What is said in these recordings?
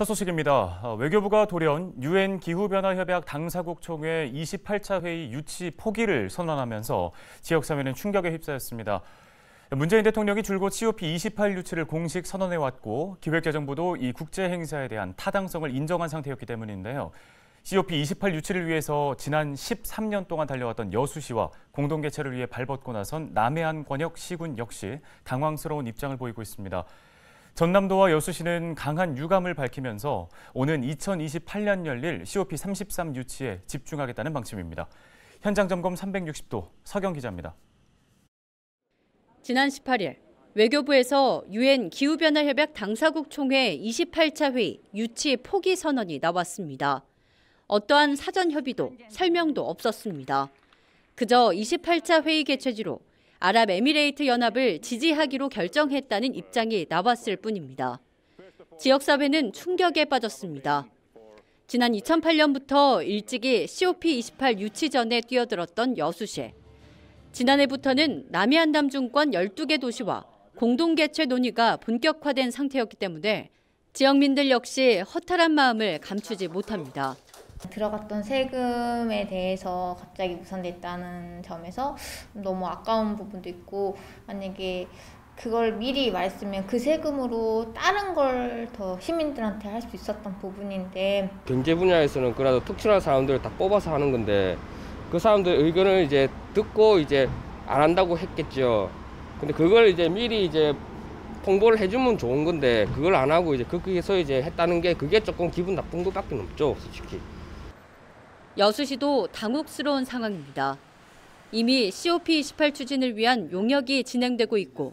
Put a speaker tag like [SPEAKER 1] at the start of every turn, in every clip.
[SPEAKER 1] 첫 소식입니다. 외교부가 돌연 UN 기후변화협약 당사국 총회 28차 회의 유치 포기를 선언하면서 지역사회는 충격에 휩싸였습니다. 문재인 대통령이 줄곧 COP28 유치를 공식 선언해왔고 기획재정부도 이 국제 행사에 대한 타당성을 인정한 상태였기 때문인데요. COP28 유치를 위해서 지난 13년 동안 달려왔던 여수시와 공동 개최를 위해 발벗고 나선 남해안 권역 시군 역시 당황스러운 입장을 보이고 있습니다. 전남도와 여수시는 강한 유감을 밝히면서 오는 2028년 열릴 COP33 유치에 집중하겠다는 방침입니다. 현장 점검 360도 서경 기자입니다.
[SPEAKER 2] 지난 18일 외교부에서 UN 기후변화협약 당사국 총회 28차 회의 유치 포기 선언이 나왔습니다. 어떠한 사전 협의도 설명도 없었습니다. 그저 28차 회의 개최지로 아랍에미레이트 연합을 지지하기로 결정했다는 입장이 나왔을 뿐입니다. 지역사회는 충격에 빠졌습니다. 지난 2008년부터 일찍이 COP28 유치 전에 뛰어들었던 여수시. 지난해부터는 남해안 남중권 12개 도시와 공동 개최 논의가 본격화된 상태였기 때문에 지역민들 역시 허탈한 마음을 감추지 못합니다.
[SPEAKER 3] 들어갔던 세금에 대해서 갑자기 무산됐다는 점에서 너무 아까운 부분도 있고, 만약에 그걸 미리 말했으면 그 세금으로 다른 걸 더 시민들한테 할 수 있었던 부분인데,
[SPEAKER 4] 경제 분야에서는 그래도 특출난 사람들을 다 뽑아서 하는 건데 그 사람들 의견을 이제 듣고 이제 안 한다고 했겠죠. 근데 그걸 이제 미리 이제 홍보를 해주면 좋은 건데 그걸 안 하고 이제 거기에서 이제 했다는 게 그게 조금 기분 나쁜 것밖에 없죠, 솔직히.
[SPEAKER 2] 여수시도 당혹스러운 상황입니다. 이미 COP28 추진을 위한 용역이 진행되고 있고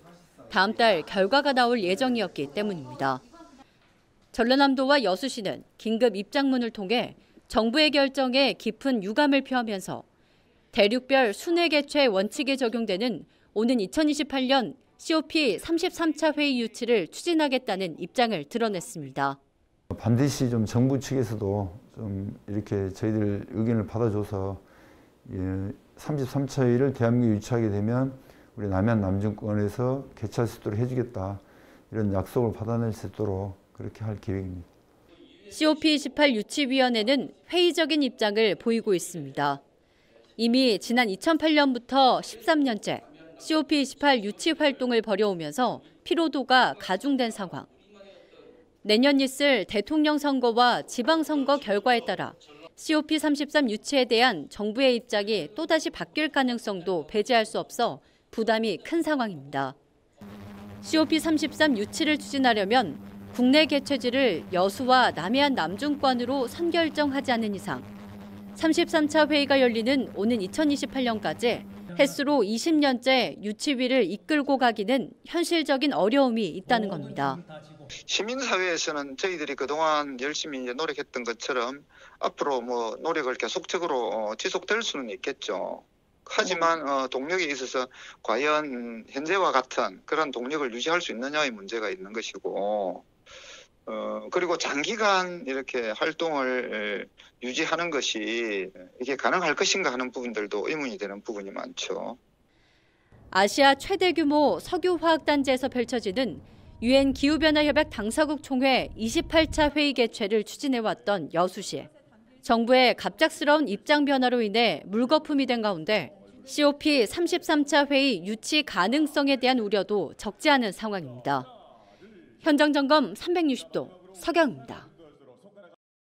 [SPEAKER 2] 다음 달 결과가 나올 예정이었기 때문입니다. 전라남도와 여수시는 긴급 입장문을 통해 정부의 결정에 깊은 유감을 표하면서 대륙별 순회 개최 원칙에 적용되는 오는 2028년 COP33차 회의 유치를 추진하겠다는 입장을 드러냈습니다.
[SPEAKER 5] 반드시 좀 정부 측에서도 좀 이렇게 저희들 의견을 받아줘서 33차 회의를 대한민국에 유치하게 되면 우리 남해안 남중권에서 개최할 수 있도록 해주겠다, 이런 약속을 받아낼 수 있도록 그렇게 할 계획입니다.
[SPEAKER 2] COP28 유치위원회는 회의적인 입장을 보이고 있습니다. 이미 지난 2008년부터 13년째 COP28 유치 활동을 벌여오면서 피로도가 가중된 상황. 내년 있을 대통령 선거와 지방선거 결과에 따라 COP33 유치에 대한 정부의 입장이 또다시 바뀔 가능성도 배제할 수 없어 부담이 큰 상황입니다. COP33 유치를 추진하려면 국내 개최지를 여수와 남해안 남중권으로 선결정하지 않는 이상 33차 회의가 열리는 오는 2028년까지 횟수로 20년째 유치위를 이끌고 가기는 현실적인 어려움이 있다는 겁니다.
[SPEAKER 6] 시민사회에서는 저희들이 그동안 열심히 이제 노력했던 것처럼 앞으로 뭐 노력을 계속적으로 지속될 수는 있겠죠. 하지만 동력에 있어서 과연 현재와 같은 그런 동력을 유지할 수 있느냐의 문제가 있는 것이고, 그리고 장기간 이렇게 활동을 유지하는 것이 이게 가능할 것인가 하는 부분들도 의문이 되는 부분이 많죠.
[SPEAKER 2] 아시아 최대 규모 석유화학단지에서 펼쳐지는 UN 기후변화협약 당사국 총회 28차 회의 개최를 추진해왔던 여수시. 정부의 갑작스러운 입장 변화로 인해 물거품이 된 가운데 COP33차 회의 유치 가능성에 대한 우려도 적지 않은 상황입니다. 현장 점검 360도 서경입니다.